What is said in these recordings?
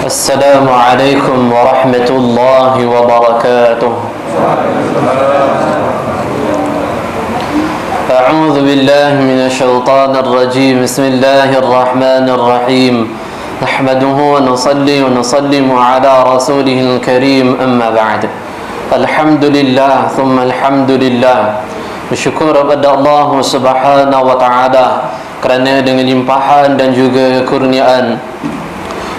السلام عليكم ورحمة الله وبركاته. أعوذ بالله من الشيطان الرجيم. بسم الله الرحمن الرحيم. نحمده ونصلي ونسلم على رسوله الكريم. أما بعد. الحمد لله ثم الحمد لله. Bersyukur kepada Allah Subhanahu wa taala kerana dengan limpahan dan juga kurniaan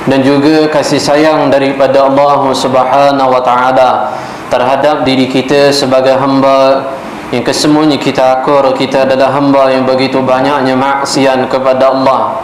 dan juga kasih sayang daripada Allah Subhanahu wa taala terhadap diri kita sebagai hamba yang kesemuanya kita akur kita adalah hamba yang begitu banyaknya maksiat kepada Allah.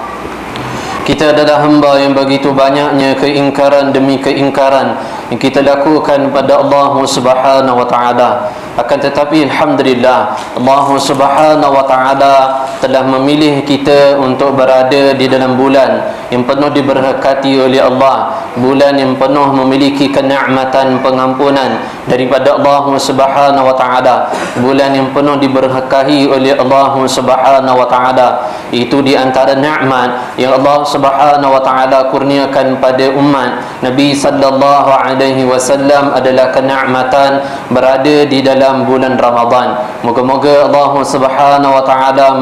Kita adalah hamba yang begitu banyaknya keingkaran demi keingkaran yang kita lakukan pada Allah Subhanahu wa taala. Akan tetapi alhamdulillah Allah Subhanahu wa taala telah memilih kita untuk berada di dalam bulan yang penuh diberkati oleh Allah, bulan yang penuh memiliki kenikmatan pengampunan daripada Allah Subhanahu wa taala, bulan yang penuh diberkahi oleh Allah Subhanahu wa taala. Itu di antara nikmat yang Allah Subhanahu wa taala kurniakan pada umat Nabi sallallahu alaihi wasallam adalah kenikmatan berada di dalam bulan Ramadan. Moga-moga Allah Subhanahu wa taala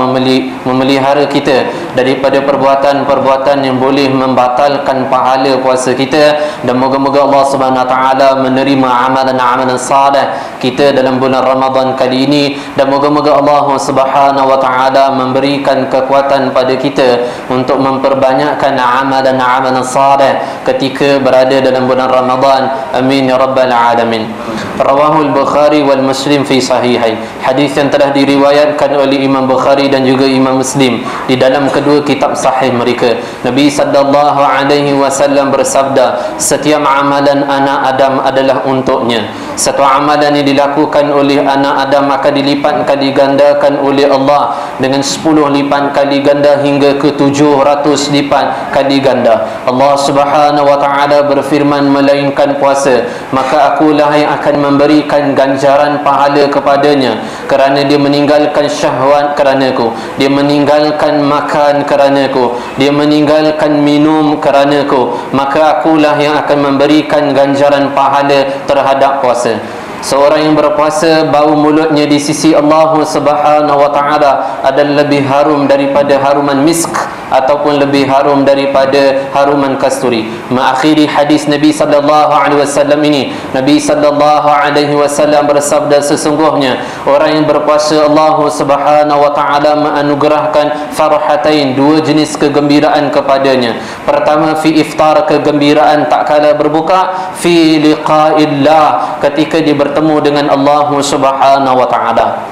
memelihara kita daripada perbuatan-perbuatan yang boleh membatalkan pahala puasa kita, dan moga-moga Allah Subhanahu wa taala menerima amalan-amalan salih kita dalam bulan Ramadan kali ini, dan moga-moga Allah Subhanahu wa taala memberikan kekuatan pada kita untuk memperbanyakkan amalan-amalan salih ketika berada dalam bulan Ramadan. Amin ya rabbal alamin. Rawahul Bukhari wal Muslim fi sahihai. Hadis yang telah diriwayatkan oleh Imam Bukhari dan juga Imam Muslim di dalam kedua kitab sahih mereka. Nabi sallallahu alaihi wasallam bersabda, setiap amalan anak Adam adalah untuknya. Satu amalan yang dilakukan oleh anak Adam akan dilipat kali gandakan oleh Allah dengan 10 lipat kali ganda hingga ke 700 lipat kali ganda. Allah Subhanahu wa taala berfirman, melainkan puasa, maka akulah yang akan memberikan ganjaran pahala kepadanya, kerana dia meninggalkan syahwat keranaku, dia meninggalkan makan keranaku, dia meninggalkan minum keranaku, maka akulah yang akan memberikan ganjaran pahala terhadap puasa. Seorang yang berpuasa, bau mulutnya di sisi Allah Subhanahu wa taala adalah lebih harum daripada haruman misk ataupun lebih harum daripada haruman kasturi. Mengakhiri hadis Nabi sallallahu alaihi wasallam ini, Nabi sallallahu alaihi wasallam bersabda, sesungguhnya orang yang berpuasa Allah Subhanahu wa taala menganugerahkan farhatain, dua jenis kegembiraan kepadanya. Pertama, fi iftar, kegembiraan tak kala berbuka, fi liqa'illah, ketika dia bertemu dengan Allah Subhanahu wa taala.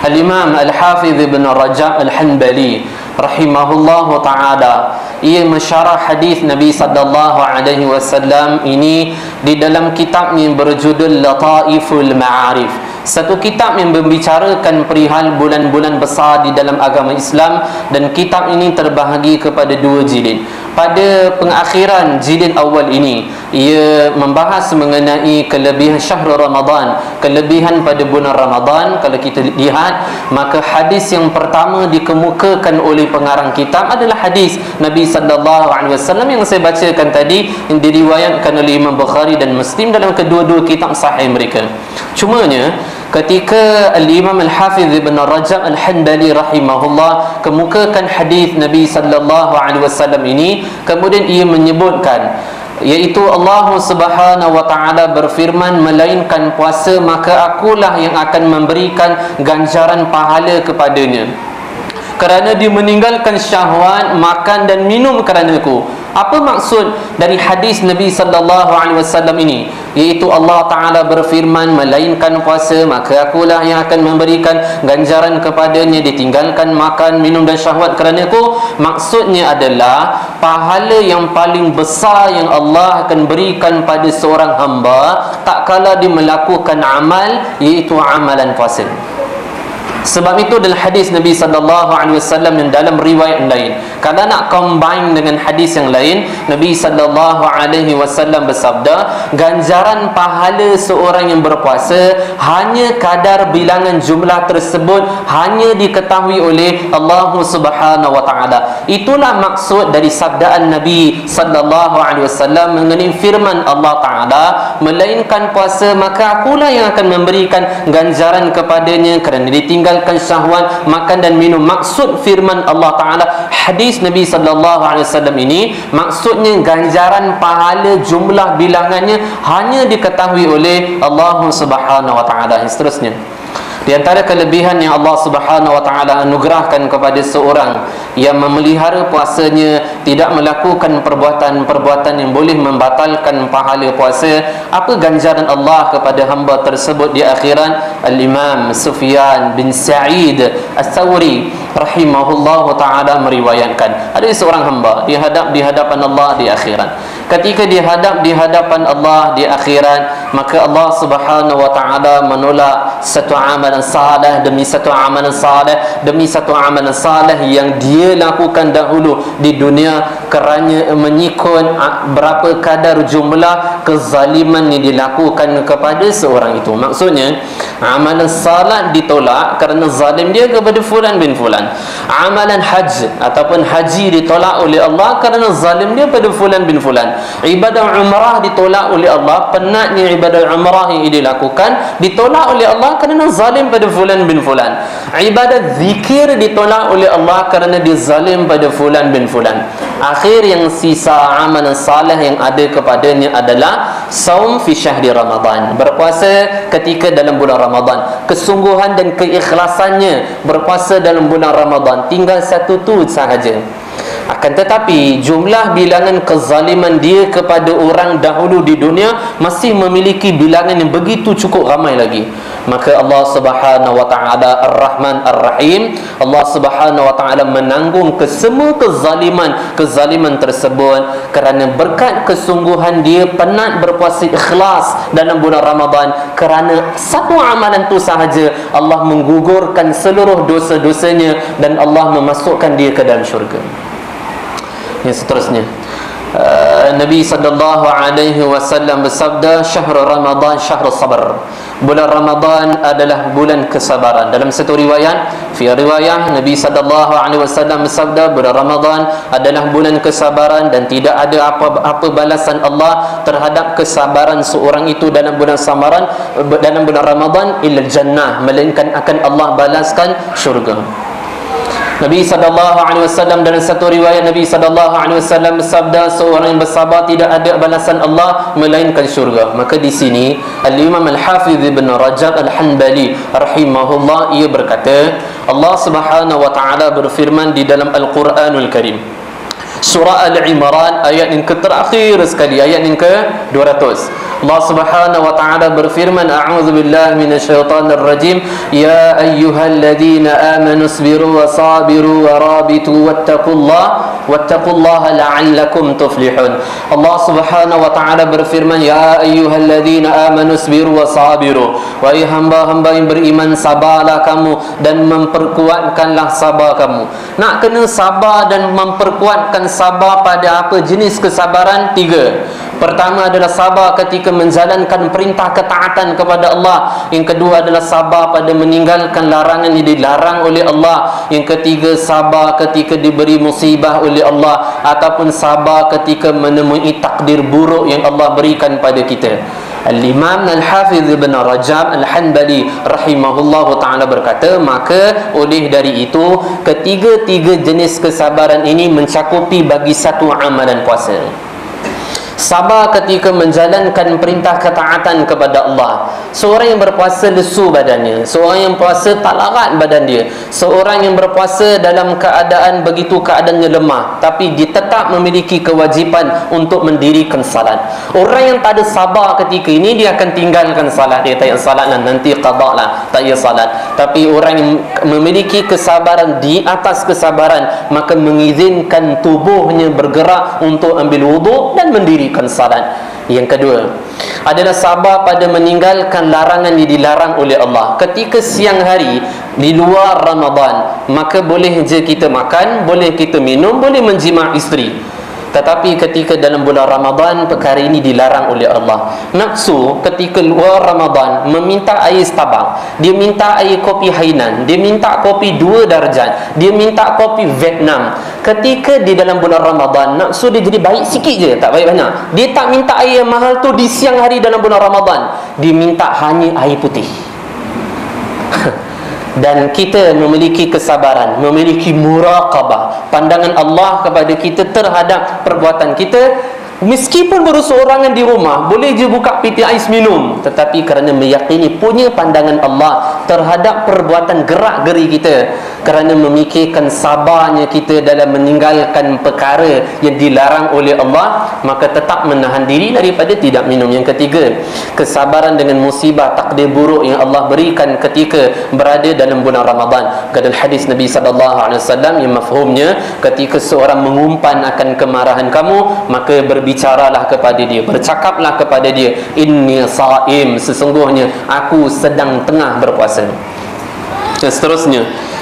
Al-Imam Al-Hafiz Ibn Rajab Al-Hanbali rahimahullahu taala, ia mensyarah hadis Nabi sallallahu alaihi wasallam ini di dalam kitabnya berjudul Lataiful Ma'arif, satu kitab yang membicarakan perihal bulan-bulan besar di dalam agama Islam, dan kitab ini terbahagi kepada dua jilid. Pada pengakhiran jilid awal ini, ia membahas mengenai kelebihan syahrul Ramadan, kelebihan pada bulan Ramadan. Kalau kita lihat, maka hadis yang pertama dikemukakan oleh pengarang kitab adalah hadis Nabi sallallahu alaihi wasallam yang saya bacakan tadi, yang diriwayatkan oleh Imam Bukhari dan Muslim dalam kedua-dua kitab sahih mereka. Cumanya ketika Al-Imam Al-Hafiz Ibn Rajab Al-Hanbali rahimahullah kemukakan hadis Nabi sallallahu alaihi wasallam ini, kemudian ia menyebutkan, iaitu Allah Subhanahu wa taala berfirman, melainkan puasa, maka akulah yang akan memberikan ganjaran pahala kepadanya, kerana dia meninggalkan syahwat, makan dan minum keranaku. Apa maksud dari hadis Nabi sallallahu alaihi wasallam ini? Iaitu Allah taala berfirman, melainkan puasa, maka akulah yang akan memberikan ganjaran kepadanya, ditinggalkan makan, minum dan syahwat keranaku. Maksudnya adalah pahala yang paling besar yang Allah akan berikan pada seorang hamba tak kala dia melakukan amal, iaitu amalan puasa. Sebab itu dalam hadis Nabi sallallahu alaihi wasallam yang dalam riwayat lain, Kalau nak combine dengan hadis yang lain, Nabi sallallahu alaihi wasallam bersabda, ganjaran pahala seorang yang berpuasa hanya kadar bilangan jumlah tersebut hanya diketahui oleh Allah Subhanahu wa taala. Itulah maksud dari sabdaan Nabi sallallahu alaihi wasallam mengenai firman Allah taala, melainkan puasa maka akulah yang akan memberikan ganjaran kepadanya kerana ditinggalkan syahwat makan dan minum. Maksud firman Allah taala, hadis Nabi sallallahu alaihi wasallam ini maksudnya ganjaran pahala jumlah bilangannya hanya diketahui oleh Allah Subhanahu wa taala. Seterusnya, di antara kelebihan yang Allah Subhanahu wa taala anugerahkan kepada seorang yang memelihara puasanya, tidak melakukan perbuatan-perbuatan yang boleh membatalkan pahala puasa, apa ganjaran Allah kepada hamba tersebut di akhirat? Al-Imam Sufyan bin Sa'id As-Sawri rahimahullahu taala meriwayatkan, ada seorang hamba dihadap di hadapan Allah di akhirat. Ketika dihadap di hadapan Allah di akhirat, maka Allah Subhanahu wa taala menolak satu amalan saleh demi satu amalan saleh demi satu amalan saleh yang dia lakukan dahulu di dunia kerana menyikut berapa kadar jumlah kezaliman yang dilakukan kepada seorang itu. Maksudnya, amalan salat ditolak kerana zalim dia kepada fulan bin fulan. Amalan haji ataupun haji ditolak oleh Allah kerana zalim dia pada fulan bin fulan. Ibadah umrah ditolak oleh Allah, penatnya ibadah umrah yang dilakukan ditolak oleh Allah kerana zalim pada fulan bin fulan. Ibadah zikir ditolak oleh Allah kerana dia zalim pada fulan bin fulan. Akhir yang sisa amalan salih yang ada kepadanya adalah saum fi syahri Ramadan, berpuasa ketika dalam bulan Ramadan. Kesungguhan dan keikhlasannya berpuasa dalam bulan Ramadan tinggal satu tu sahaja. Akan tetapi jumlah bilangan kezaliman dia kepada orang dahulu di dunia masih memiliki bilangan yang begitu cukup ramai lagi. Maka Allah Subhanahu wa taala Ar-Rahman Ar-Rahim, Allah Subhanahu wa taala menanggung kesemua kezaliman tersebut kerana berkat kesungguhan dia penat berpuasa ikhlas dalam bulan Ramadan. Kerana satu amalan tu sahaja Allah menggugurkan seluruh dosa-dosanya dan Allah memasukkan dia ke dalam syurga. Yang seterusnya, Nabi sallallahu alaihi wasallam bersabda, syahrul Ramadan syahrul sabar. Bulan Ramadan adalah bulan kesabaran. Dalam satu riwayat, Nabi sallallahu alaihi wasallam bersabda, bulan Ramadan adalah bulan kesabaran dan tidak ada apa balasan Allah terhadap kesabaran seorang itu dalam bulan Ramadan illa jannah, melainkan akan Allah balaskan syurga. Nabi sallallahu alaihi wasallam dalam satu riwayat, Nabi sallallahu alaihi wasallam bersabda, seorang yang bersabar tidak ada balasan Allah melainkan syurga. Maka di sini Al-Imam Al-Hafiz Ibn Rajab Al-Hanbali rahimahullah, ia berkata, Allah Subhanahu wa taala berfirman di dalam Al-Quranul Karim, surah Al-Imran ayat yang terakhir sekali, ayat yang ke-200. Allah Subhanahu wa taala berfirman, a'udzu billahi minasyaitonir rajim, ya ayyuhalladzina amanu sabiru wa sabiru wa rabitu wattaqullaha la'allakum tuflihun. Allah Subhanahu wa taala berfirman, ya ayyuhalladzina amanu sabiru wa sabiru, wahai hamba-hamba yang beriman, sabarlah kamu dan memperkuatkanlah sabar kamu. Nak kena sabar dan memperkuatkan sabar pada apa jenis kesabaran? 3. Pertama adalah sabar ketika menjalankan perintah ketaatan kepada Allah. Yang kedua adalah sabar pada meninggalkan larangan yang dilarang oleh Allah. Yang ketiga, sabar ketika diberi musibah oleh Allah, ataupun sabar ketika menemui takdir buruk yang Allah berikan pada kita. Al-Imam Al-Hafiz Ibn Rajab Al-Hanbali rahimahullahu ta'ala berkata, maka oleh dari itu ketiga-tiga jenis kesabaran ini mencakupi bagi satu amalan puasa. Sabar ketika menjalankan perintah ketaatan kepada Allah. Seorang yang berpuasa lesu badannya, seorang yang puasa tak larat badan dia, seorang yang berpuasa dalam keadaan keadaannya lemah, tapi dia tetap memiliki kewajipan untuk mendirikan salat. Orang yang tak ada sabar ketika ini, dia akan tinggalkan salat. Dia tak payah salat lah, nanti qada lah, tak payah salat. Tapi orang yang memiliki kesabaran di atas kesabaran, maka mengizinkan tubuhnya bergerak untuk ambil wuduk dan mendirikan salat. Yang kedua adalah sabar pada meninggalkan larangan yang dilarang oleh Allah. Ketika siang hari di luar Ramadan, maka boleh je kita makan, boleh kita minum, boleh menjima' isteri. Tetapi ketika dalam bulan Ramadan, perkara ini dilarang oleh Allah. Nafsu ketika luar Ramadan meminta air Starbucks, dia minta air kopi Hainan, dia minta kopi 2 darjat, dia minta kopi Vietnam. Ketika di dalam bulan Ramadan, nafsu dia jadi baik sikit je, tak baik banyak. Dia tak minta air yang mahal tu di siang hari dalam bulan Ramadan, dia minta hanya air putih. Dan kita memiliki kesabaran, memiliki muraqabah, pandangan Allah kepada kita terhadap perbuatan kita. Meskipun berseorangan di rumah, boleh je buka piti ais minum, tetapi kerana meyakini punya pandangan Allah terhadap perbuatan gerak-geri kita, kerana memikirkan sabarnya kita dalam meninggalkan perkara yang dilarang oleh Allah, maka tetap menahan diri daripada tidak minum. Yang ketiga, kesabaran dengan musibah takdir buruk yang Allah berikan ketika berada dalam bulan Ramadan. Kadal hadis Nabi SAW yang mafhumnya, ketika seorang mengumpan akan kemarahan kamu, maka berbicaralah kepada dia, bercakaplah kepada dia, inni saim, sesungguhnya aku sedang tengah berpuasa. Dan seterusnya,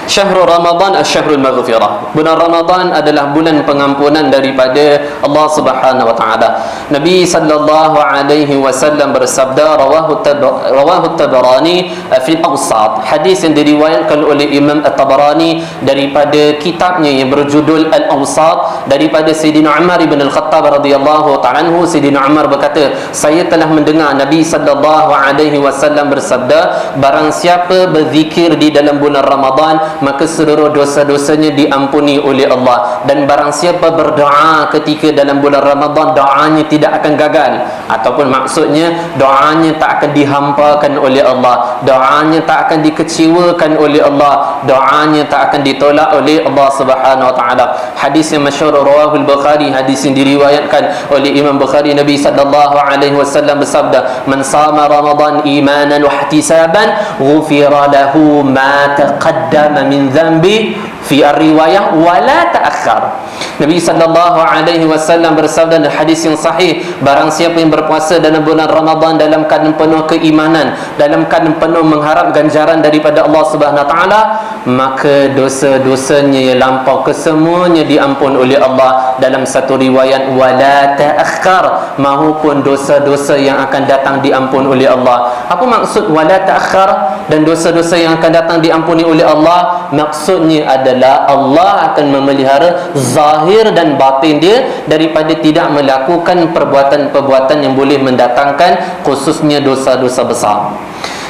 Syahrul Ramadan asy-syahrul maghfirah. Bulan Ramadan adalah bulan pengampunan daripada Allah Subhanahu wa taala. Nabi sallallahu alaihi wasallam bersabda, rawahu Tabarani fi al-Awsat. Hadis yang diriwayatkan oleh Imam At-Tabarani daripada kitabnya yang berjudul Al-Awsat, daripada Sayyidina Umar bin Al-Khattab radhiyallahu ta'ala anhu. Sayyidina Umar berkata, saya telah mendengar Nabi sallallahu alaihi wasallam bersabda, barang siapa berzikir di dalam bulan Ramadan, maka seluruh dosa-dosanya diampuni oleh Allah. Dan barang siapa berdoa ketika dalam bulan Ramadan, doanya tidak akan gagal, ataupun maksudnya doanya tak akan dihampakan oleh Allah, doanya tak akan dikecewakan oleh Allah, doanya tak akan ditolak oleh Allah Subhanahu wa taala. Hadis yang masyhur rawahul Bukhari, hadis yang diriwayatkan oleh Imam Bukhari, Nabi sallallahu alaihi wasallam bersabda, man sama Ramadan imanan wa ihtisaban ghufira lahu ma taqaddama min dhanbi, fi ar-riwayah wala ta'akhkhar. Nabi sallallahu alaihi wasallam bersabda dalam hadis yang sahih, barang siapa yang berpuasa dalam bulan Ramadan dalam keadaan penuh keimanan, dalam keadaan penuh mengharap ganjaran daripada Allah Subhanahu wa taala, maka dosa-dosanya yang lampau kesemuanya diampun oleh Allah. Dalam satu riwayat wala ta'akhkhar, mahupun dosa-dosa yang akan datang diampun oleh Allah. Apa maksud wala ta'akhkhar dan dosa-dosa yang akan datang diampuni oleh Allah? Maksudnya adalah Allah akan memelihara zahir dan batin dia daripada tidak melakukan perbuatan-perbuatan yang boleh mendatangkan khususnya dosa-dosa besar.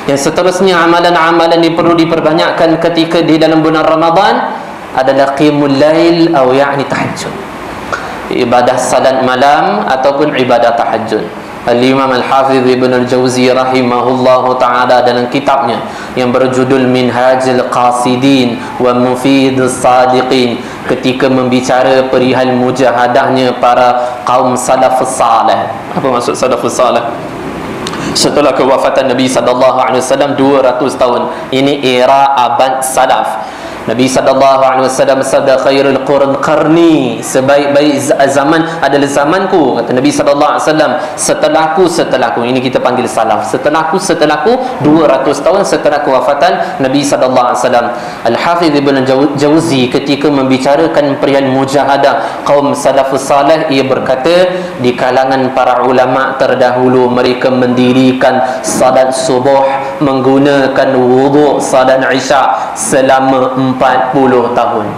Yang seterusnya, amalan-amalan yang perlu diperbanyakkan ketika di dalam bulan Ramadan adalah qiyamul lail atau yakni tahajud, ibadah salat malam ataupun ibadah tahajud. Al-Imam Al-Hafiz Ibn Al-Jawzi rahimahullahu ta'ala dalam kitabnya yang berjudul Minhajul Qasidin wa Mufidus Sadiqin, ketika membicara perihal mujahadahnya para kaum salafus salih. Apa maksud salafus salih? Setelah kewafatan Nabi SAW 200 tahun, ini era abad salaf. Nabi SAW bersabda, khairul qurun qarni, sebaik-baik zaman adalah zamanku, kata Nabi SAW. Setelahku, ini kita panggil salaf. Setelahku 200 tahun setelah kewafatan Nabi SAW. Al-Hafiz Ibn Jauzi ketika membicarakan perihal mujahadah kaum salafus salih, ia berkata, di kalangan para ulama terdahulu, mereka mendirikan salat subuh menggunakan wuduk salat isyak selama 40 tahun.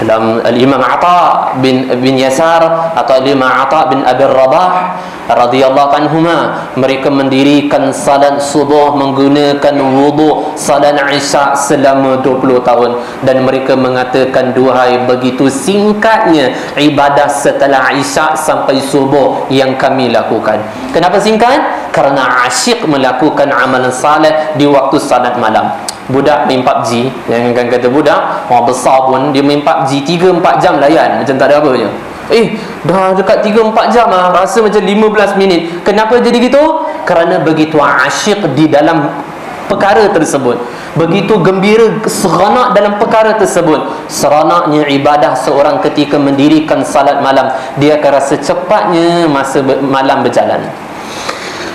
Dalam Al-Imam Ata bin Yasar atau Al-Imam Ata bin Abi Rabah radhiyallahu anhuma, mereka mendirikan salat subuh menggunakan wuduk salat isyak selama 20 tahun. Dan mereka mengatakan, duhai, begitu singkatnya ibadah setelah isyak sampai subuh yang kami lakukan. Kenapa singkat? Kerana asyik melakukan amalan saleh di waktu salat malam. Budak main PUBG, jangan kata budak, orang besar pun dia main PUBG 3-4 jam layan macam tak ada apa je. Dah dekat 3-4 jam lah, rasa macam 15 minit. Kenapa jadi gitu? Kerana begitu asyik di dalam perkara tersebut. Begitu gembira, seronok dalam perkara tersebut. Seronoknya ibadah seorang ketika mendirikan salat malam, dia akan rasa cepatnya masa malam berjalan.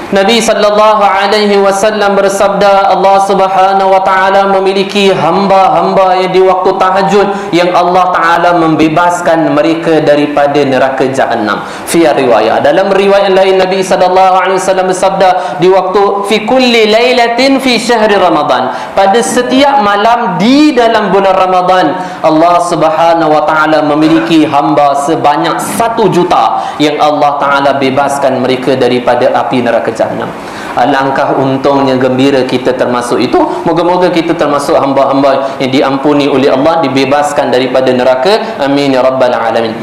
Nabi sallallahu alaihi wasallam bersabda, Allah Subhanahu wa taala memiliki hamba-hamba yang di waktu tahajud yang Allah taala membebaskan mereka daripada neraka jahanam. Fi riwayat, dalam riwayat lain Nabi sallallahu alaihi wasallam bersabda, di waktu fi kulli lailatin fi syahri Ramadan, pada setiap malam di dalam bulan Ramadan, Allah Subhanahu wa taala memiliki hamba sebanyak 1 juta yang Allah taala bebaskan mereka daripada api neraka jahannam. Alangkah untungnya, gembira kita termasuk itu. Moga-moga kita termasuk hamba-hamba yang diampuni oleh Allah, dibebaskan daripada neraka. Amin ya rabbal alamin.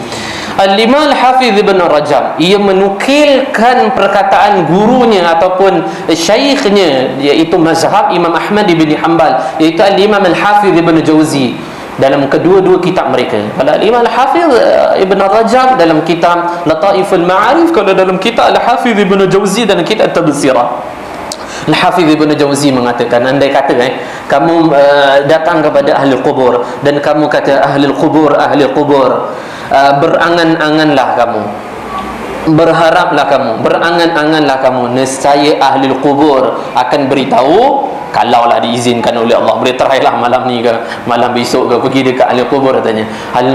Al-Imam Al-Hafiz Ibn Rajab, ia menukilkan perkataan gurunya ataupun syekhnya, iaitu mazhab Imam Ahmad bin Hanbal, iaitu Al-Imam Al-Hafiz Ibn Jauzi, dalam kedua-dua kitab mereka. Kalau Imam Al-Hafiz Ibn Rajab dalam kitab Lataiful Ma'arif, kalau dalam kitab Al-Hafiz Ibn Jauzi dalam kitab Tabsirah. Al-Hafiz Ibn Jauzi mengatakan, andai kata kamu datang kepada ahli kubur dan kamu kata ahli kubur, berangan-anganlah kamu, berharaplah kamu, berangan-anganlah kamu, nescaya ahli kubur akan beritahu, kalaulah diizinkan oleh Allah, boleh terailah malam ni ke malam besok ke, pergi dekat ahli kubur, katanya ahli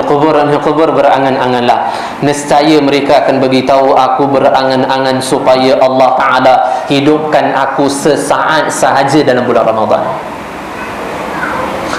kubur berangan-anganlah, nescaya mereka akan beritahu aku berangan-angan supaya Allah Ta'ala hidupkan aku sesaat sahaja dalam bulan Ramadan.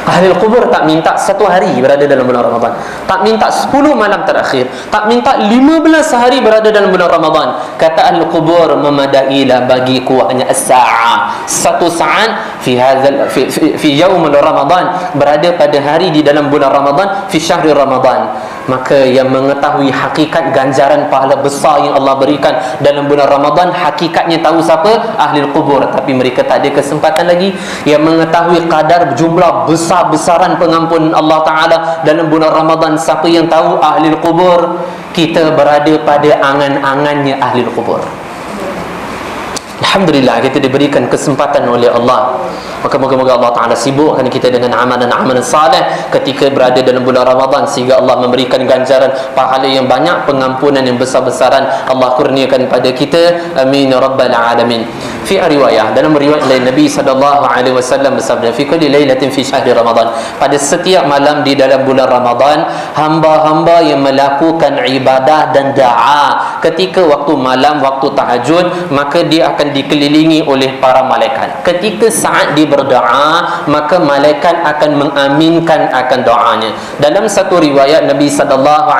Ahli kubur tak minta 1 hari berada dalam bulan Ramadan, tak minta 10 malam terakhir, tak minta 15 hari berada dalam bulan Ramadan. Kata ahli kubur, memadailah bagiku hanya as-sa'ah, 1 saat fi hadzal fi yaum Ramadan, berada pada hari di dalam bulan Ramadan, fi syahr Ramadan. Maka yang mengetahui hakikat ganjaran pahala besar yang Allah berikan dalam bulan Ramadan, hakikatnya tahu siapa? Ahli kubur. Tapi mereka tak ada kesempatan lagi. Yang mengetahui kadar jumlah besar-besaran pengampunan Allah Ta'ala dalam bulan Ramadan, siapa yang tahu? Ahli kubur. Kita berada pada angan-angannya ahli kubur. Alhamdulillah, kita diberikan kesempatan oleh Allah. Maka moga-moga Allah Ta'ala sibukkan kita dengan amalan-amalan salih ketika berada dalam bulan Ramadan, sehingga Allah memberikan ganjaran pahala yang banyak, pengampunan yang besar-besaran Allah kurniakan pada kita. Amin ya rabbal alamin. Fi riwayah, dalam riwayat lain Nabi SAW bersabda, fi kulli lailatin fi syahri Ramadan, pada setiap malam di dalam bulan Ramadan, hamba-hamba yang melakukan ibadah dan doa ketika waktu malam, waktu tahajud, maka dia akan dikelilingi oleh para malaikat. Ketika saat dia berdoa, maka malaikat akan mengaminkan akan doanya. Dalam satu riwayat Nabi SAW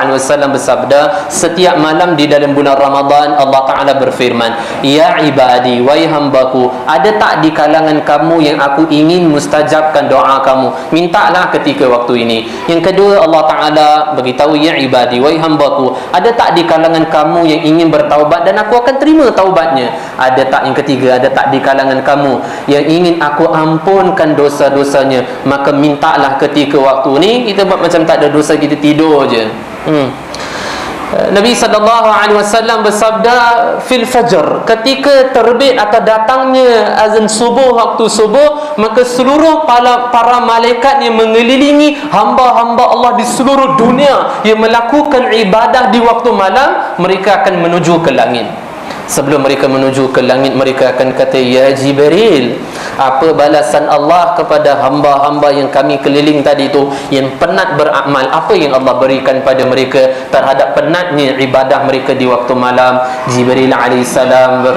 bersabda, setiap malam di dalam bulan Ramadan Allah Ta'ala berfirman, ya ibadi, wahai hambaku, ada tak di kalangan kamu yang aku ingin mustajabkan doa kamu? Mintalah ketika waktu ini. Yang kedua, Allah Ta'ala beritahu, ya ibadi, wahai hambaku, ada tak di kalangan kamu yang ingin bertaubat dan aku akan terima taubatnya? Ada tak? Yang ketiga, ada tak di kalangan kamu yang ingin aku ampunkan dosa-dosanya? Maka mintalah ketika waktu ni. Kita buat macam tak ada dosa, kita tidur je. Nabi SAW bersabda, fil fajr, ketika terbit atau datangnya azan subuh, waktu subuh, maka seluruh para malaikat yang mengelilingi hamba-hamba Allah di seluruh dunia yang melakukan ibadah di waktu malam, mereka akan menuju ke langit. Sebelum mereka menuju ke langit, mereka akan kata, ya Jibril, apa balasan Allah kepada hamba-hamba yang kami keliling tadi itu, yang penat beramal? Apa yang Allah berikan pada mereka terhadap penatnya ibadah mereka di waktu malam? Jibril alaihissalam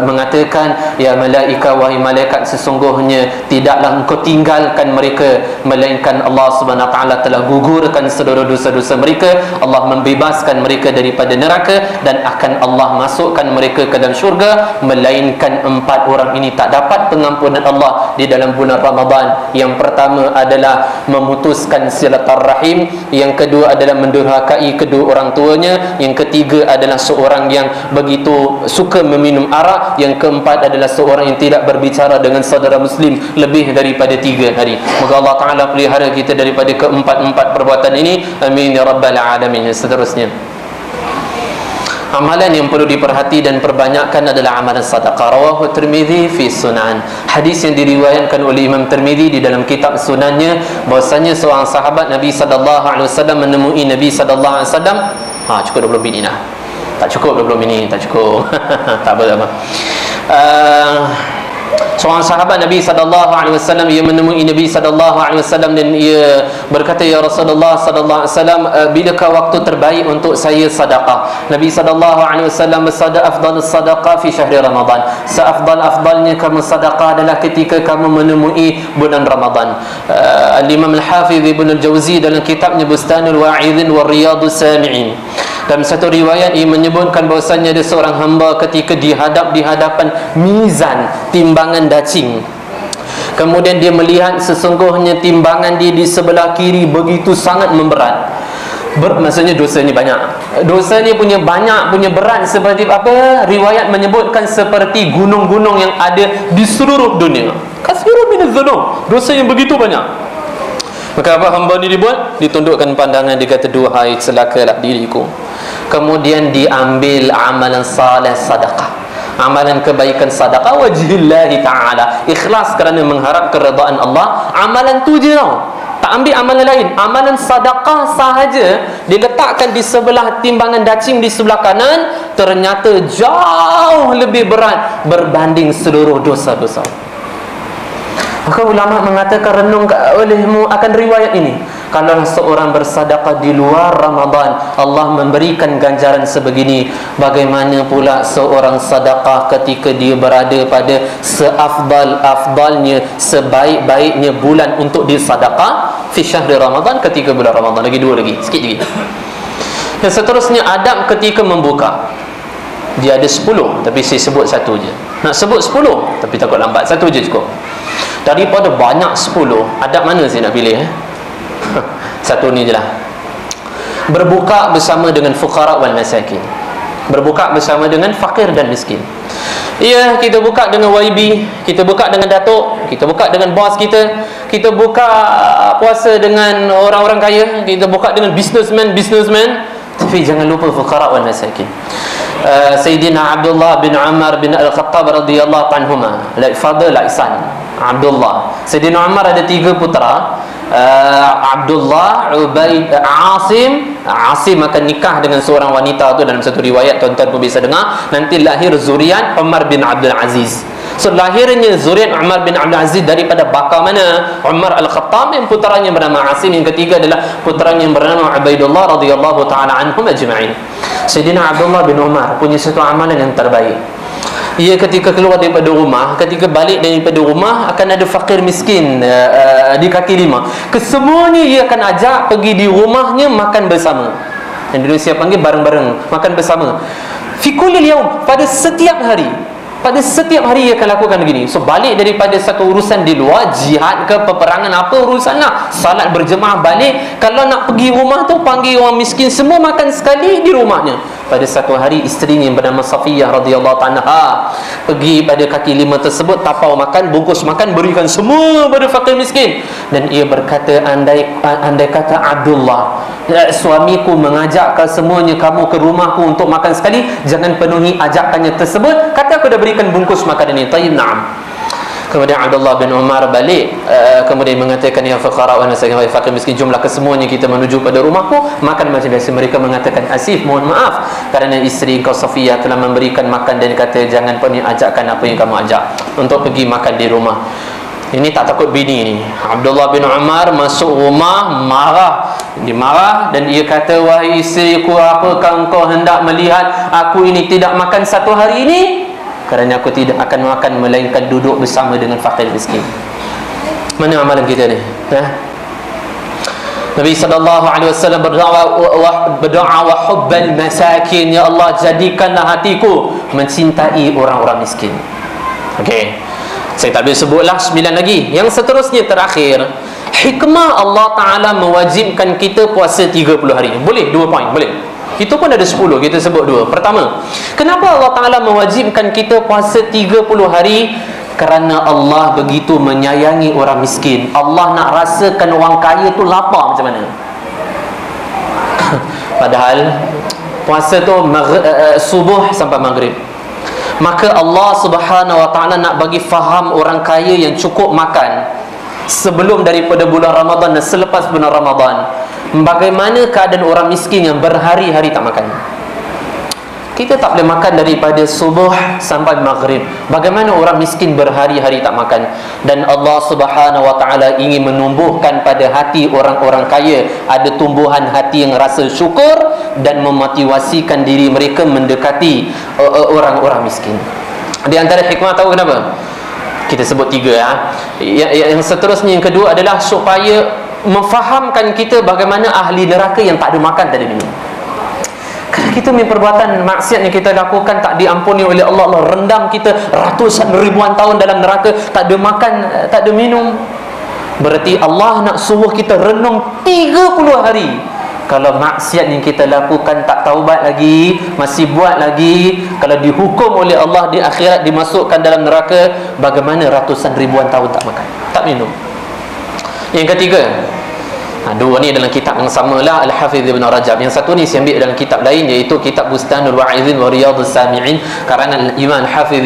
mengatakan, ya malaika, wahai malaikat, sesungguhnya tidaklah engkau tinggalkan mereka, melainkan Allah Subhanahu wa taala telah gugurkan seluruh dosa-dosa mereka. Allah membebaskan mereka daripada neraka dan akan Allah masukkan mereka ke dalam syurga, melainkan 4 orang ini tak dapat pengampunan Allah di dalam bulan Ramadan. Yang pertama adalah memutuskan silaturahim, yang kedua adalah mendurhakai kedua orang tuanya, yang ketiga adalah seorang yang begitu suka meminum arak, yang keempat adalah seorang yang tidak berbicara dengan saudara muslim lebih daripada 3 hari. Moga Allah Ta'ala pelihara kita daripada keempat-empat perbuatan ini. Amin ya rabbal alamin. Seterusnya, Amalan yang perlu diperhati dan perbanyakkan adalah amalan sedekah. Rawahu Tirmizi fi Sunan. Hadis yang diriwayatkan oleh Imam Tirmizi di dalam kitab Sunannya, bahwasanya seorang sahabat Nabi sallallahu alaihi wasallam menemui Nabi sallallahu alaihi wasallam. Cukup 20 minit lah. Tak cukup 20 minit, tak cukup. Tak apa. Seorang sahabat Nabi sallallahu alaihi wasallam, ia menemui Nabi sallallahu alaihi wasallam dan ia berkata, ya Rasulullah sallallahu alaihi wasallam, bilakah waktu terbaik untuk saya sedekah? Nabi sallallahu alaihi wasallam bersabda, afdalus sedekah fi syahri Ramadan. Seafdal-afdalnya kamu sedekah adalah ketika kamu menemui bulan Ramadan. Al-Imam Al-Hafiz Ibn Al-Jawzi dalam kitabnya Bustanul Wa'idhin wa Riyadus Sami'in, dalam satu riwayat ia menyebutkan bahawasanya ada seorang hamba ketika di hadapan mizan, timbangan dacing, kemudian dia melihat sesungguhnya timbangan dia di sebelah kiri begitu sangat memberat. Maksudnya dosanya banyak. Dosanya punya banyak, punya berat seperti apa? Riwayat menyebutkan seperti gunung-gunung yang ada di seluruh dunia. Kasirun minaz dzunub. Dosa yang begitu banyak. Maka apa hamba ni dibuat? Ditundukkan pandangan, dia kata, duhai celakalah diriku. Kemudian diambil amalan saleh sedekah, amalan kebaikan sedekah wajhillahi ta'ala, ikhlas kerana mengharap keredaan Allah. Amalan tu je tau, tak ambil amalan lain. Amalan sedekah sahaja diletakkan di sebelah timbangan dacing di sebelah kanan, ternyata jauh lebih berat berbanding seluruh dosa-dosa. Maka ulama mengatakan, renung olehmu akan riwayat ini. Kalau seorang bersedekah di luar Ramadan, Allah memberikan ganjaran sebegini, bagaimana pula seorang sedekah ketika dia berada pada seafdal-afdalnya, sebaik-baiknya bulan untuk disedekah fi syahri Ramadan, ketika bulan Ramadan. Lagi dua lagi, sikit lagi. Dan seterusnya adab ketika membuka. Dia ada 10, tapi saya sebut satu je. Nak sebut 10, tapi takut lambat, satu je cukup. Daripada banyak 10, adab mana saya nak pilih? Satu ni je lah. Berbuka bersama dengan fuqara wal masakin. Berbuka bersama dengan fakir dan miskin. Ya, kita buka dengan YB, kita buka dengan datuk, kita buka dengan bos kita, kita buka puasa dengan orang-orang kaya, kita buka dengan businessman, tapi jangan lupa fuqara wal masakin. Sayyidina Abdullah bin Umar bin Al-Khattab radhiyallahu anhuma, like father like son, Abdullah. Sayyidina Umar ada 3 putera, Abdullah, Ubaid, Asim. Asim akan nikah dengan seorang wanita tu, dalam satu riwayat tuan-tuan pun bisa dengar, nanti lahir zuriat Umar bin Abdul Aziz. So lahirnya zuriat Umar bin Abdul Aziz daripada baka mana? Umar Al-Khattab, yang putaranya bernama Asim, yang ketiga adalah putaranya yang bernama Ubaidullah radhiyallahu taala anhum ajma'in. Sayyidina Abdullah bin Umar punya satu amalan yang terbaik. Ia ketika keluar daripada rumah, ketika balik daripada rumah, akan ada fakir miskin di kaki lima. Kesemuanya ia akan ajak pergi di rumahnya makan bersama. Yang di Indonesia panggil bareng-bareng, makan bersama. Fi kullil yaum, pada setiap hari. Pada setiap hari ia akan lakukan begini. So balik daripada satu urusan di luar, jihad ke peperangan, apa urusan lah, salat berjemaah balik, kalau nak pergi rumah tu panggil orang miskin semua makan sekali di rumahnya. Pada satu hari isterinya yang bernama Safiyah radhiyallahu anha pergi pada kaki lima tersebut, tapau makan, bungkus makan, berikan semua pada fakir miskin. Dan ia berkata, andai kata Abdullah, suamiku mengajakkan semuanya kamu ke rumahku untuk makan sekali, jangan penuhi ajakannya tersebut, kata aku dah berikan bungkus makanan ini. Tayyib, na'am. Kemudian Abdullah bin Umar balik, kemudian mengatakan, ya fuqara wa masakin, fakir miskin, jumlah kesemuanya kita menuju pada rumahku, makan macam biasa. Mereka mengatakan, Asif, mohon maaf kerana isteri kau Safiyah telah memberikan makan dan kata jangan penuhi ajakan apa yang kamu ajak untuk pergi makan di rumah. Ini tak takut bini ni. Abdullah bin Umar masuk rumah, marah. Dia marah dan ia kata, wahai isteriku, apakah engkau hendak melihat aku ini tidak makan satu hari ini? Kerana aku tidak akan makan melainkan duduk bersama dengan fakir miskin. Mana amalan kita ni? Nabi SAW berdoa wa hubbal masakin, ya Allah jadikanlah hatiku mencintai orang-orang miskin. Okey, saya tak boleh sebutlah 9 lagi. Yang seterusnya terakhir, hikmah Allah Ta'ala mewajibkan kita puasa 30 hari. Boleh 2 poin, boleh. Itu pun ada 10, kita sebut 2. Pertama, kenapa Allah Ta'ala mewajibkan kita puasa 30 hari? Kerana Allah begitu menyayangi orang miskin. Allah nak rasakan orang kaya tu lapar macam mana. Padahal puasa tu subuh sampai maghrib. Maka Allah Subhanahu wa ta'ala nak bagi faham orang kaya yang cukup makan sebelum daripada bulan Ramadan dan selepas bulan Ramadan, bagaimana keadaan orang miskin yang berhari-hari tak makan. Kita tak boleh makan daripada subuh sampai maghrib. Bagaimana orang miskin berhari-hari tak makan? Dan Allah Subhanahu wa ta'ala ingin menumbuhkan pada hati orang-orang kaya ada tumbuhan hati yang rasa syukur dan memotivasikan diri mereka mendekati orang-orang miskin. Di antara hikmah, tahu kenapa? Kita sebut 3 Yang seterusnya, yang kedua adalah supaya memfahamkan kita bagaimana ahli neraka yang tak ada makan, tak ada minum. Kerana kita punya perbuatan maksiat yang kita lakukan tak diampuni oleh Allah. Allah rendam kita ratusan ribuan tahun dalam neraka, tak ada makan, tak ada minum. Berarti Allah nak suruh kita renung 30 hari. Kalau maksiat yang kita lakukan tak taubat lagi, masih buat lagi, kalau dihukum oleh Allah di akhirat dimasukkan dalam neraka, bagaimana ratusan ribuan tahun tak makan, tak minum. Yang ketiga, dua ni dalam kitab yang samalah, Al-Hafiz Ibn Rajab. Yang satu ni saya ambil dalam kitab lain, iaitu kitab Bustanul Wa'izin wa Riyadhus Sami'in, kerana Imam Al-Hafiz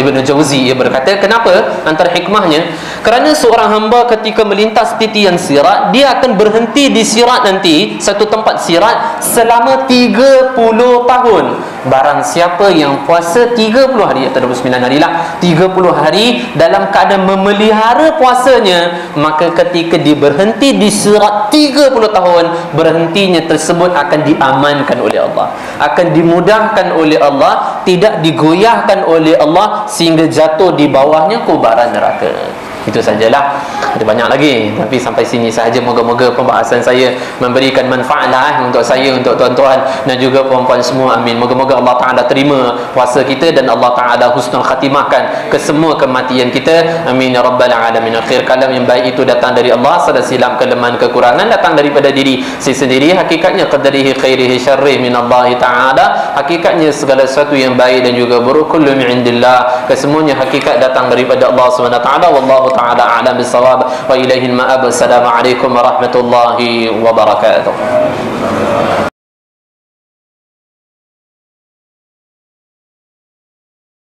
Ibn Jauzi, ia berkata, kenapa? Antara hikmahnya, kerana seorang hamba ketika melintas titian sirat, dia akan berhenti di sirat nanti, satu tempat sirat, selama 30 tahun. Barang siapa yang puasa 30 hari atau 29 hari lah, 30 hari dalam keadaan memelihara puasanya, maka ketika dia berhenti di sirat 30 tahun, berhentinya tersebut akan diamankan oleh Allah, akan dimudahkan oleh Allah, tidak digoyahkan oleh Allah sehingga jatuh di bawahnya kubaran neraka. Itu sajalah, ada banyak lagi, tapi sampai sini sahaja. Moga-moga pembahasan saya memberikan manfaat untuk saya, untuk tuan-tuan dan juga puan-puan semua. Amin. Moga-moga Allah Ta'ala terima puasa kita dan Allah Ta'ala husnul khatimahkan ke semua kematian kita. Amin ya rabbal alamin. Akhir kalam, yang baik itu datang dari Allah, salah silap kelemahan kekurangan datang daripada diri saya sendiri. Hakikatnya qadarihi khairihi syarrih min Allah Ta'ala. Hakikatnya segala sesuatu yang baik dan juga buruk kullu min indillah, kesemuanya hakikat datang daripada Allah Subhanahu wa ta'ala. Wallahu ta'ala a'lam bis-shawab wa ilaihi al-ma'ab. Assalamualaikum warahmatullahi wabarakatuh.